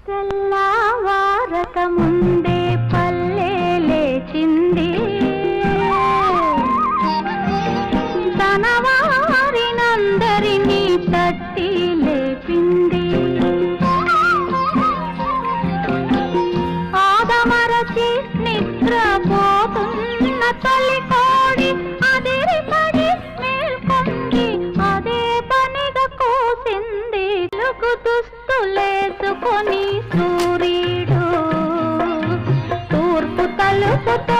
తెల్లవారక ముందే పల్లె లేచింది, తన వారినందరినీ తట్టి లేపింది. ఆదమరచి నిద్రపోతున్న తల్లి కోడి అదిరిపడి మేల్కొంది, అదే పనిగా కూసింది. తెలుగు దుస్తులేసుకొని సూర్యుడు తూర్పు తలుపుతో